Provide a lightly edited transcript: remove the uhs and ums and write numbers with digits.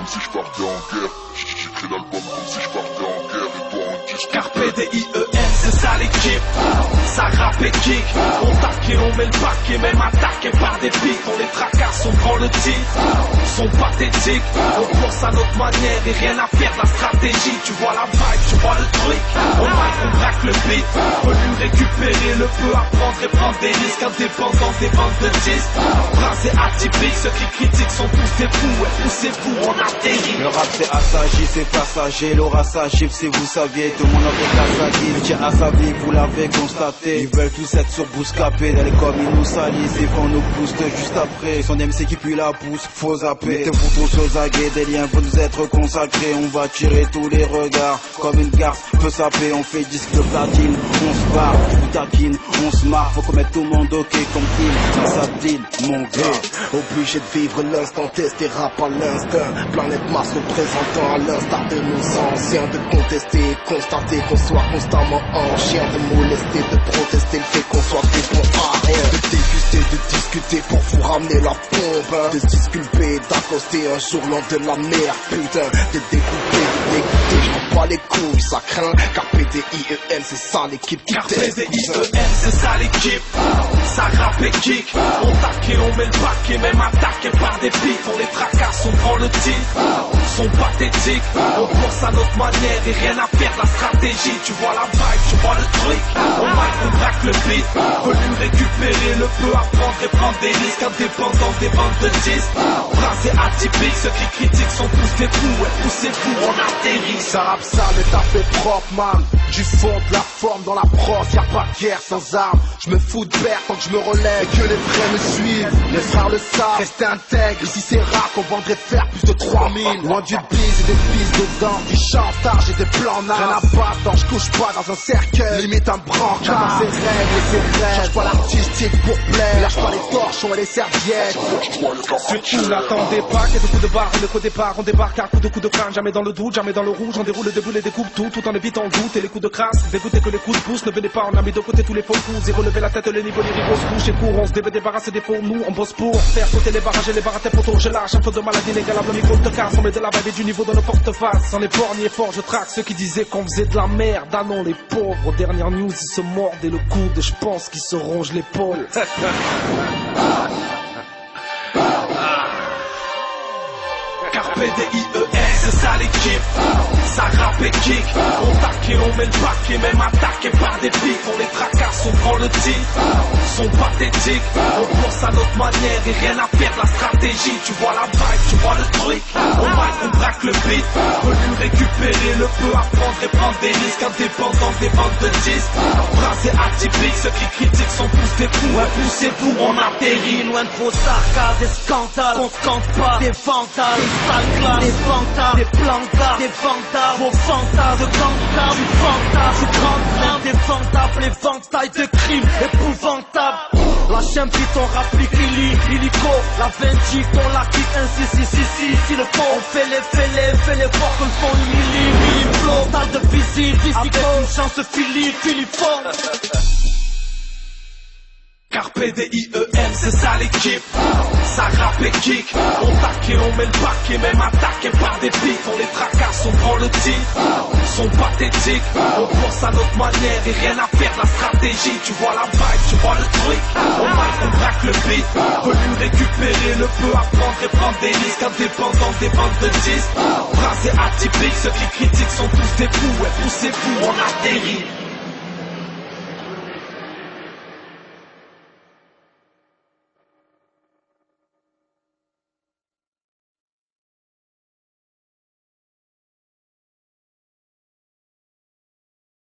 comme si je partais en guerre. J'écris l'album comme si je partais en guerre. Et toi on disque. Carpe DIEM, c'est ça l'équipe. Ça rappe et kick. On taque et on met le paquet. Même attaqué par des pics. On les tracasse, on prend le titre. Sont pathétiques. On pense à notre manière et rien à faire de la stratégie. Tu vois la vibe, tu vois le truc. On mic, on braque le beat. Venu récupérer le peu, apprendre et prendre des risques. Indépendant des ventes de disques. Prince et atypique, ceux qui critiquent sont tous des fous. Et poussez-vous, on atterrit. Le rap c'est assagi, c'est passager. L'aura s'agit si vous saviez. Tout le monde avec la sagie, tient à sa vie, vous l'avez constaté. Ils veulent tous être sur Bouscapé. Dans les coms ils nous salissent, ils font nos boosts juste après. Son MC qui pue la pousse, faut zapper. Mettez-vous tous aux aguets, des liens vont nous être consacrés. On va tirer tous les regards, comme une garce peut saper. On fait disque de platine, on se barre, on taquine, on se marre. Faut qu'on mette tout le monde ok comme il, dans sa deal, mon gars. Obligé de vivre l'instant, tester rap à l'instinct. Planète Mars représentant à l'instar de nos anciens. De contester, constater qu'on soit constamment en chien. De molester, de protester le fait qu'on soit fait pour à rien. De déguster, de discuter pour vous ramener la pompe, hein. De se disculper, d'accoster un jour lent de la mer. Putain, de découper, de dégoûter, j'en pas les couilles, ça craint. Carpe DIEM, c'est ça l'équipe qui Carpe teste. DIEM, c'est ça l'équipe. Ça rappe et kick. On taque et on met le paquet. Même attaqué par des pics. On les tracasse, on prend le titre. Sont pathétiques. On pense à notre manière et rien à faire de la stratégie. Tu vois la vibe, tu vois le truc. On mic, on braque le beat. Venu récupérer le peu, apprendre et prendre des risques. Indépendant des ventes de disques. Prince et atypique, ceux qui critiquent sont tous des fous. Et poussez-vous, on atterrit. Ça rappe sale et t'as fait propre, man. Du fond, de la forme dans l'approche, y'a pas de guerre sans armes. Je me fous de perte tant que je me relève et que les frères me suivent. Les frères le savent, restez intègre. Ici c'est rare qu'on vendrait faire plus de 3000. Loin du bise et des bises dedans, du chantage et des plans n'a rien à battre, donc je couche pas dans un cercueil. Limite un brancard. Chacun ses règles et ses rêves. Change pas l'artistique pour plaire. Lâche pas les torchons et les serviettes. Surtout n'attendez pas qu'il y ait de coups de barre, le qu'au départ on débarque à coups de crâne, jamais dans le doute, jamais dans le rouge, on déroule des boules et découpe tout en évitant le doute et les coups de crasse, dégoûtez que les coups de pouce, ne venez pas, on a mis de côté tous les faux coups, et relever la tête, les niveaux, les rivaux se couchent et courent, on se débarrasse des faux, nous on bosse pour faire sauter les barrages et les barres à tes poteaux, je lâche un peu de maladie inégalable, le micro te casse, on met de la vibe et du niveau dans nos porte-faces, sans les borgnes fort, je traque ceux qui disaient qu'on faisait de la merde, ah non les pauvres, dernière news ils se mordent et le coude, je pense qu'ils se rongent l'épaule. Carpe DIEM, c'est ça l'équipe. Ça rappe et kick. On taque et on met le paquet. Même attaqué par des pics. On les tracasse, on prend le titre. Sont pathétiques. On pense à notre manière et rien à faire de la stratégie. Tu vois la vibe, tu vois le truc. On mic, on braque le beat. Venu récupérer le peu, apprendre et prendre des risques. Indépendant des ventes de disques. Prince et atypique, ceux qui critiquent sont tous des fous. Ouais, poussez-vous, on atterrit. Loin de vos sarcasmes, des scandales. On se compte pas, des fantômes. Des fantasmes, des plantas, des fantasmes, vos fantasmes de gangsters, du fantasme, du grand des fantasmes, les ventailles de crimes épouvantables. La chaîne piton rapplique illico, la 20 on la kick ainsi, si le fond, on fait les forts que le fond, milli flow, tas de visite, avec une chance Philippe. Carpe DIEM, c'est ça l'équipe. Ça rappe et kick. On taque et on met le paquet. Même attaqué par des pics. On les tracasse, on prend le titre. Sont pathétiques. On pense à notre manière et rien à faire de la stratégie. Tu vois la vibe, tu vois le truc. On mic, on braque le beat. Venu récupérer le peu, apprendre et prendre des risques. Indépendant des ventes de disques. Prince et atypique, ceux qui critiquent sont tous des fous. Ouais, poussez-vous, on atterrit.